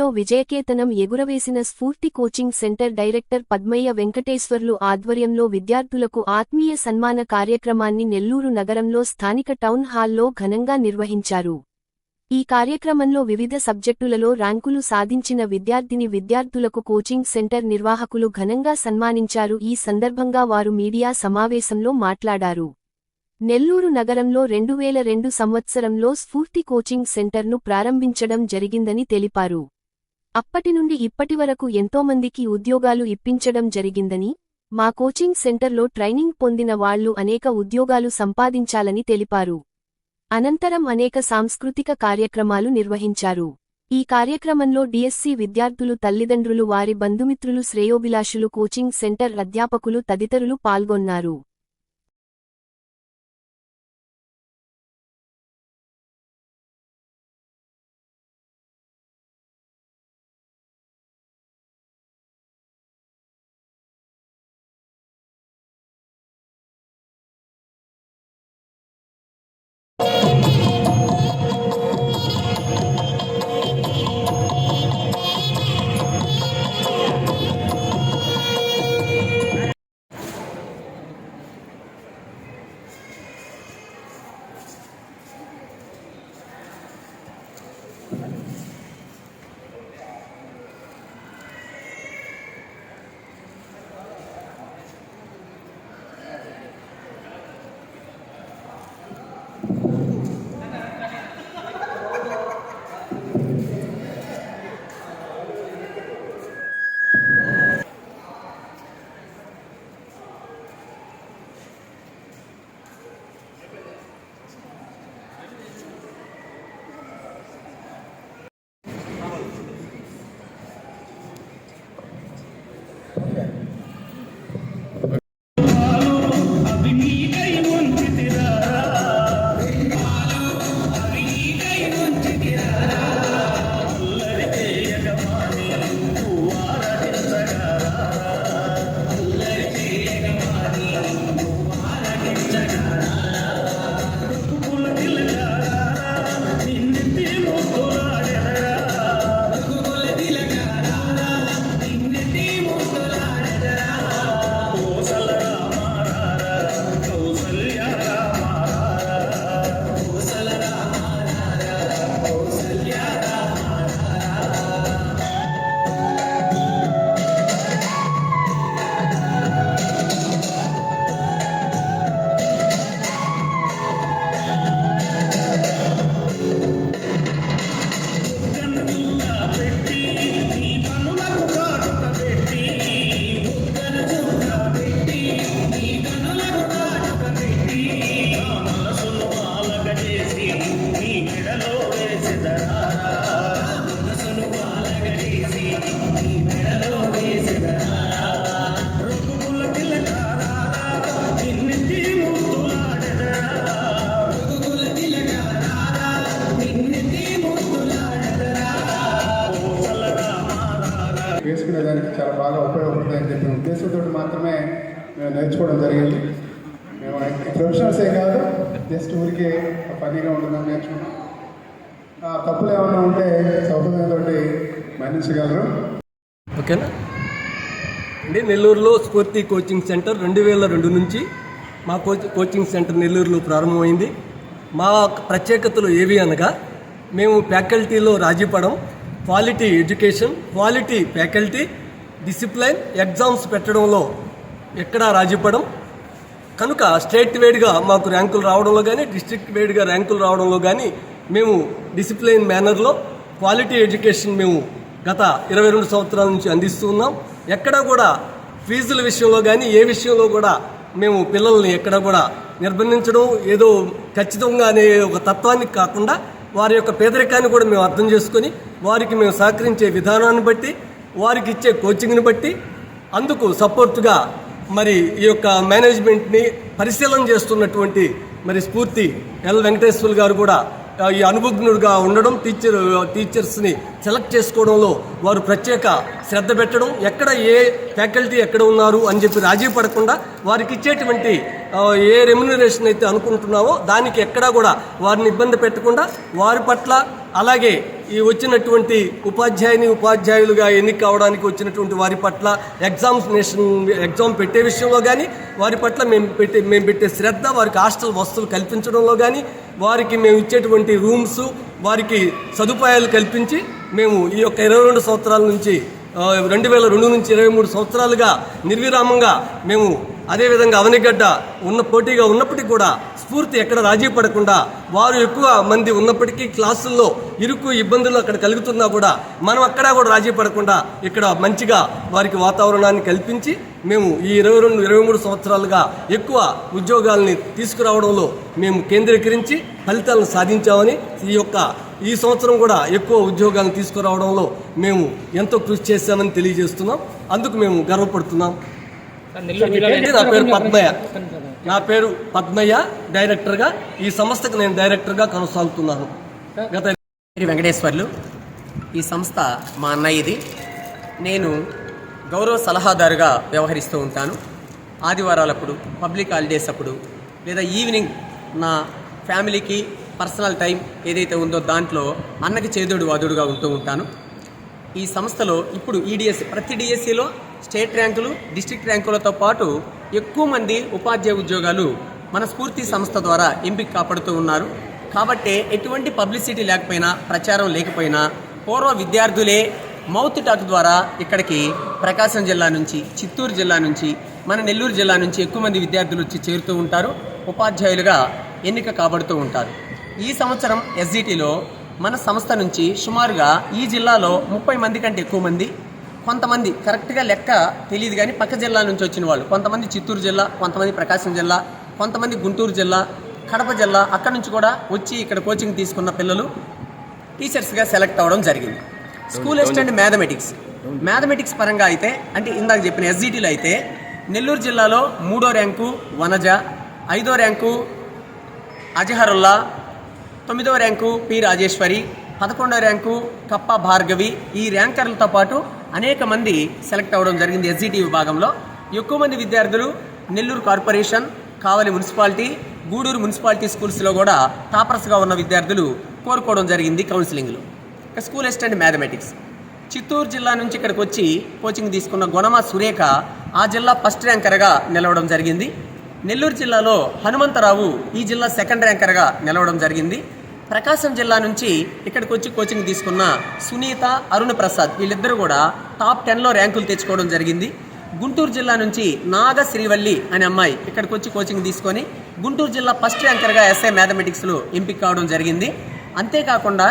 నగరంలో విజయకేతనం ఎగురవేసిన స్ఫూర్తి coaching centre director Padmaiah Venkateswarlu ఆధ్వర్యంలో విద్యార్థులకు ఆత్మీయ సన్మాన కార్యక్రమాన్ని నెల్లూరు నగరంలో స్థానిక టౌన్ హాల్లో ఘనంగా నిర్వహించారు. ఈ కార్యక్రమంలో వివిధ సబ్జెక్టులలో ర్యాంకులు సాధించిన విద్యార్థులకు కోచింగ్ సెంటర్ నిర్వాహకులు ఘనంగా సన్మానించారు. ఈ సందర్భంగా వారు మీడియా సమావేశంలో మాట్లాడారు. నెల్లూరు నగరంలో 2002 సంవత్సరంలో స్ఫూర్తి కోచింగ్ సెంటర్ను ప్రారంభించడం జరిగిందని తెలిపారు. అప్పటి నుండి ఇప్పటివరకు ఎంతోమందికి ఉద్యోగాలు ఇప్పించడం జరిగిందని, మా కోచింగ్ సెంటర్లో ట్రైనింగ్ పొందిన వాళ్లు అనేక ఉద్యోగాలు సంపాదించాలని తెలిపారు. అనంతరం అనేక సాంస్కృతిక కార్యక్రమాలు నిర్వహించారు. ఈ కార్యక్రమంలో డిఎస్సి విద్యార్థులు, తల్లిదండ్రులు, వారి బంధుమిత్రులు, శ్రేయోభిలాషులు, కోచింగ్ సెంటర్ అధ్యాపకులు తదితరులు పాల్గొన్నారు. వేసుకునేదానికి చాలా బాగా ఉపయోగపడుతుందని చెప్పిన ఉద్దేశంతో మాత్రమే మేము నేర్చుకోవడం జరిగింది. మేము ప్రొఫెషనల్సే కాదు, జస్ట్ ఊరికే పనిగా ఉంటుందని నేర్చుకున్నాం. తప్పులు ఏమన్నా ఉంటే సౌకర్యంతో మన్నించగలరు. ఓకేనా అండి. నెల్లూరులో స్ఫూర్తి కోచింగ్ సెంటర్ 2002 నుంచి మా కోచింగ్ సెంటర్ నెల్లూరులో ప్రారంభమైంది. మా ప్రత్యేకతలు ఏవి అనగా, మేము ఫ్యాకల్టీలో రాజీపడం, quality education, quality faculty, discipline, exams పెట్టడంలో ఎక్కడా రాజీపడం. కనుక స్టేట్ వైడ్గా మాకు ర్యాంకులు రావడంలో కానీ, డిస్ట్రిక్ట్ వైడ్గా ర్యాంకులు రావడంలో కానీ మేము డిసిప్లైన్ మేనర్లో క్వాలిటీ ఎడ్యుకేషన్ మేము గత 22 సంవత్సరాల నుంచి అందిస్తూ ఉన్నాం. ఎక్కడా కూడా ఫీజుల విషయంలో కానీ ఏ విషయంలో కూడా మేము పిల్లల్ని ఎక్కడ కూడా నిర్బంధించడం, ఏదో ఖచ్చితంగా అనే ఒక తత్వానికి కాకుండా వారి యొక్క పేదరికాన్ని కూడా మేము అర్థం చేసుకొని వారికి మేము సహకరించే విధానాన్ని బట్టి, వారికి ఇచ్చే కోచింగ్ని బట్టి, అందుకు సపోర్టుగా మరి ఈ యొక్క మేనేజ్మెంట్ని పరిశీలన చేస్తున్నటువంటి మరి స్ఫూర్తి ఎల్ వెంకటేశ్వర్లు గారు కూడా ఈ అనుభవజ్ఞుడిగా ఉండడం, టీచర్స్ని సెలెక్ట్ చేసుకోవడంలో వారు ప్రత్యేక శ్రద్ధ పెట్టడం, ఎక్కడ ఏ ఫ్యాకల్టీ ఎక్కడ ఉన్నారు అని చెప్పి రాజీ పడకుండా వారికి ఇచ్చేటువంటి ఏ రెమ్యునరేషన్ అయితే అనుకుంటున్నామో దానికి ఎక్కడా కూడా వారిని ఇబ్బంది పెట్టకుండా వారి పట్ల, అలాగే ఈ వచ్చినటువంటి ఉపాధ్యాయులుగా ఎన్నిక కావడానికి వచ్చినటువంటి వారి పట్ల ఎగ్జామ్ పెట్టే విషయంలో కానీ వారి పట్ల మేము పెట్టే శ్రద్ధ, వారికి హాస్టల్ వసతులు కల్పించడంలో కానీ, వారికి మేము ఇచ్చేటువంటి రూమ్స్, వారికి సదుపాయాలు కల్పించి మేము ఈ యొక్క 22 సంవత్సరాల నుంచి 2002 నుంచి 23 సంవత్సరాలుగా నిర్విరామంగా మేము అదేవిధంగా అవనిగడ్డ పోటీగా ఉన్నప్పటికీ కూడా స్ఫూర్తి ఎక్కడ రాజీ పడకుండా, వారు ఎక్కువ మంది ఉన్నప్పటికీ క్లాసుల్లో ఇరుకు ఇబ్బందులు అక్కడ కలుగుతున్నా కూడా మనం అక్కడ కూడా రాజీ పడకుండా ఇక్కడ మంచిగా వారికి వాతావరణాన్ని కల్పించి మేము ఈ 22-23 సంవత్సరాలుగా ఎక్కువ ఉద్యోగాల్ని తీసుకురావడంలో మేము కేంద్రీకరించి ఫలితాలను సాధించామని, ఈ సంవత్సరం కూడా ఎక్కువ ఉద్యోగాలను తీసుకురావడంలో మేము ఎంతో కృషి చేశామని తెలియజేస్తున్నాం. అందుకు మేము గర్వపడుతున్నాం. నా పేరు పద్మయ్య, డైరెక్టర్గా ఈ సంస్థకు నేను డైరెక్టర్గా కొనసాగుతున్నాను. గత వెంకటేశ్వర్లు. ఈ సంస్థ మా అన్నయ్యది. నేను గౌరవ సలహాదారుగా వ్యవహరిస్తూ ఉంటాను. ఆదివారాలప్పుడు, పబ్లిక్ హాలిడేస్ అప్పుడు, లేదా ఈవినింగ్ నా ఫ్యామిలీకి పర్సనల్ టైం ఏదైతే ఉందో దాంట్లో అన్నకి చేదోడు వాదుడుగా ఉంటూ ఉంటాను. ఈ సంస్థలో ఇప్పుడు ప్రతి డిఎస్సిలో స్టేట్ ర్యాంకులు, డిస్ట్రిక్ట్ ర్యాంకులతో పాటు ఎక్కువ మంది ఉపాధ్యాయ ఉద్యోగాలు మన స్ఫూర్తి సంస్థ ద్వారా ఎంపిక కాపాడుతూ ఉన్నారు. కాబట్టి ఎటువంటి పబ్లిసిటీ లేకపోయినా, ప్రచారం లేకపోయినా, పూర్వ విద్యార్థులే మౌత్ టాక్ ద్వారా ఇక్కడికి ప్రకాశం జిల్లా నుంచి, చిత్తూరు జిల్లా నుంచి, మన నెల్లూరు జిల్లా నుంచి ఎక్కువ మంది విద్యార్థులు వచ్చి చేరుతూ ఉంటారు, ఉపాధ్యాయులుగా ఎన్నిక కాబడుతూ ఉంటారు. ఈ సంవత్సరం ఎస్జిటిలో మన సంస్థ నుంచి సుమారుగా ఈ జిల్లాలో 30 మంది కంటే ఎక్కువ మంది, కొంతమంది కరెక్ట్గా లెక్క తెలియదు కానీ పక్క జిల్లా నుంచి వచ్చిన వాళ్ళు, కొంతమంది చిత్తూరు జిల్లా, కొంతమంది ప్రకాశం జిల్లా, కొంతమంది గుంటూరు జిల్లా, కడప జిల్లా, అక్కడి నుంచి కూడా వచ్చి ఇక్కడ కోచింగ్ తీసుకున్న పిల్లలు టీచర్స్గా సెలెక్ట్ అవ్వడం జరిగింది. స్కూల్ అసిస్టెంట్ మ్యాథమెటిక్స్ పరంగా అయితే, అంటే ఇందాక చెప్పిన ఎస్జిటిలో అయితే నెల్లూరు జిల్లాలో 3వ ర్యాంకు వనజ, 5వ ర్యాంకు అజహరుల్లా, 9వ ర్యాంకు పి రాజేశ్వరి, 11వ ర్యాంకు కప్ప భార్గవి. ఈ ర్యాంకర్లతో పాటు అనేక మంది సెలెక్ట్ అవ్వడం జరిగింది. ఎస్జిటి విభాగంలో ఎక్కువ మంది విద్యార్థులు నెల్లూరు కార్పొరేషన్, కావలి మున్సిపాలిటీ, గూడూరు మున్సిపాలిటీ స్కూల్స్లో కూడా టాపర్స్గా ఉన్న విద్యార్థులు కోరుకోవడం జరిగింది కౌన్సిలింగ్లో. స్కూల్ అసిస్టెంట్ మ్యాథమెటిక్స్ చిత్తూరు జిల్లా నుంచి ఇక్కడికి వచ్చి కోచింగ్ తీసుకున్న గొనమ సురేఖ ఆ జిల్లా ఫస్ట్ ర్యాంకర్గా నిలవడం జరిగింది. నెల్లూరు జిల్లాలో హనుమంతరావు ఈ జిల్లా సెకండ్ ర్యాంకర్గా నిలవడం జరిగింది. ప్రకాశం జిల్లా నుంచి ఇక్కడికి వచ్చి కోచింగ్ తీసుకున్న సునీత, అరుణ్ ప్రసాద్ వీళ్ళిద్దరూ కూడా టాప్ 10లో ర్యాంకులు తెచ్చుకోవడం జరిగింది. గుంటూరు జిల్లా నుంచి నాగ శ్రీవల్లి అనే అమ్మాయి ఇక్కడికి వచ్చి కోచింగ్ తీసుకొని గుంటూరు జిల్లా ఫస్ట్ ర్యాంకర్గా ఎస్ఐ మ్యాథమెటిక్స్లో ఎంపిక కావడం జరిగింది. అంతేకాకుండా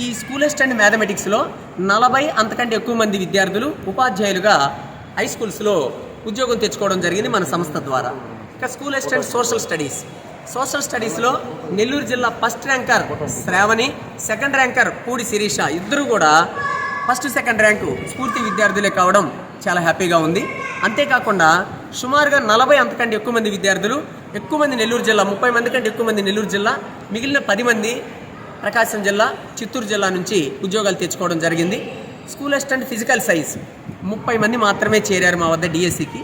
ఈ స్కూల్ అసిస్టెంట్ మ్యాథమెటిక్స్లో 40 అంతకంటే ఎక్కువ మంది విద్యార్థులు ఉపాధ్యాయులుగా హై స్కూల్స్లో ఉద్యోగం తెచ్చుకోవడం జరిగింది మన సంస్థ ద్వారా. ఇక స్కూల్ అసిస్టెంట్ సోషల్ స్టడీస్లో నెల్లూరు జిల్లా first ranker Sravani, second ranker Pudi Sirisha ఇద్దరు కూడా ఫస్ట్, సెకండ్ ర్యాంకు స్ఫూర్తి విద్యార్థులే కావడం చాలా హ్యాపీగా ఉంది. అంతేకాకుండా సుమారుగా 40 అంతకంటే ఎక్కువ మంది విద్యార్థులు, ఎక్కువ మంది నెల్లూరు జిల్లా, 30 మంది కంటే ఎక్కువ మంది నెల్లూరు జిల్లా, మిగిలిన 10 మంది ప్రకాశం జిల్లా, చిత్తూరు జిల్లా నుంచి ఉద్యోగాలు తెచ్చుకోవడం జరిగింది. స్కూల్ అసిస్టెంట్ ఫిజికల్ సైన్స్ 30 మంది మాత్రమే చేరారు మా వద్ద డిఎస్సికి.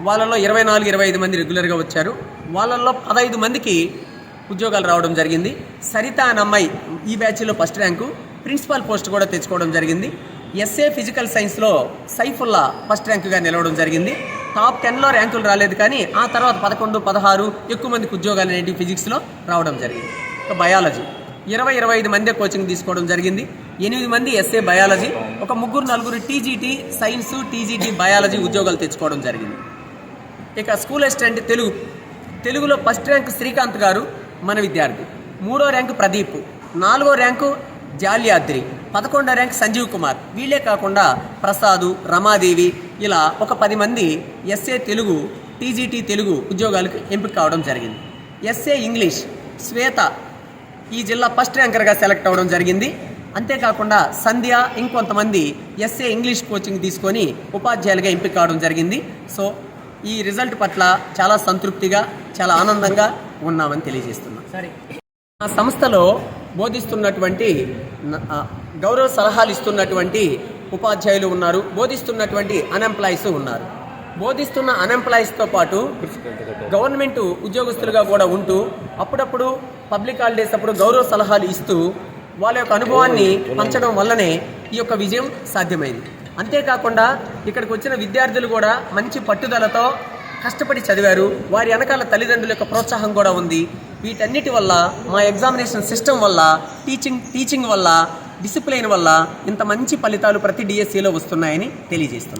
వాళ్ళల్లో 24-25 మంది రెగ్యులర్గా వచ్చారు. వాళ్ళల్లో 15 మందికి ఉద్యోగాలు రావడం జరిగింది. సరిత అనే అమ్మాయి ఈ బ్యాచ్లో ఫస్ట్ ర్యాంకు, ప్రిన్సిపాల్ పోస్ట్ కూడా తెచ్చుకోవడం జరిగింది. ఎస్ఏ ఫిజికల్ సైన్స్లో సైఫుల్లా ఫస్ట్ ర్యాంకుగా నిలవడం జరిగింది. టాప్ 10లో ర్యాంకులు రాలేదు కానీ ఆ తర్వాత 11, 16 ఎక్కువ మందికి ఉద్యోగాలు అనేవి ఫిజిక్స్లో రావడం జరిగింది. బయాలజీ 20-25 మందే కోచింగ్ తీసుకోవడం జరిగింది. 8 మంది ఎస్ఏ బయాలజీ, ఒక 3-4 టీజీటీ సైన్స్, టీజీటీ బయాలజీ ఉద్యోగాలు తెచ్చుకోవడం జరిగింది. ఇక స్కూల్ అసిస్టెంట్ తెలుగులో ఫస్ట్ ర్యాంక్ శ్రీకాంత్ గారు మన విద్యార్థి, 3వ ర్యాంకు ప్రదీప్, 4వ ర్యాంకు జాల్యాద్రి, 11వ ర్యాంక్ సంజీవ్ కుమార్. వీళ్ళే కాకుండా ప్రసాదు, రమాదేవి ఇలా ఒక 10 మంది ఎస్ఏ తెలుగు, టీజీటీ తెలుగు ఉద్యోగాలకు ఎంపిక కావడం జరిగింది. ఎస్ఏ ఇంగ్లీష్ శ్వేత ఈ జిల్లా ఫస్ట్ ర్యాంకర్గా సెలెక్ట్ అవ్వడం జరిగింది. అంతేకాకుండా సంధ్య, ఇంకొంతమంది ఎస్ఏ ఇంగ్లీష్ కోచింగ్ తీసుకొని ఉపాధ్యాయులుగా ఎంపిక కావడం జరిగింది. సో ఈ రిజల్ట్ పట్ల చాలా సంతృప్తిగా, చాలా ఆనందంగా ఉన్నామని తెలియజేస్తున్నాం. మా సంస్థలో బోధిస్తున్నటువంటి గౌరవ సలహాలు ఇస్తున్నటువంటి ఉపాధ్యాయులు ఉన్నారు, బోధిస్తున్నటువంటి అన్ఎంప్లాయీస్ ఉన్నారు. బోధిస్తున్న అన్ఎంప్లాయీస్తో పాటు గవర్నమెంట్ ఉద్యోగస్తులుగా కూడా ఉంటూ అప్పుడప్పుడు పబ్లిక్ హాలిడేస్ అప్పుడు గౌరవ సలహాలు ఇస్తూ వాళ్ళ యొక్క అనుభవాన్ని పంచడం వల్లనే ఈ యొక్క విజయం సాధ్యమైంది. అంతేకాకుండా ఇక్కడికి వచ్చిన విద్యార్థులు కూడా మంచి పట్టుదలతో కష్టపడి చదివారు. వారి వెనకాల తల్లిదండ్రుల యొక్క ప్రోత్సాహం కూడా ఉంది. వీటన్నిటి వల్ల మా ఎగ్జామినేషన్ సిస్టమ్ వల్ల, టీచింగ్ వల్ల, డిసిప్లైన్ వల్ల ఇంత మంచి ఫలితాలు ప్రతి డిఎస్సిలో వస్తున్నాయని తెలియజేస్తున్నాను.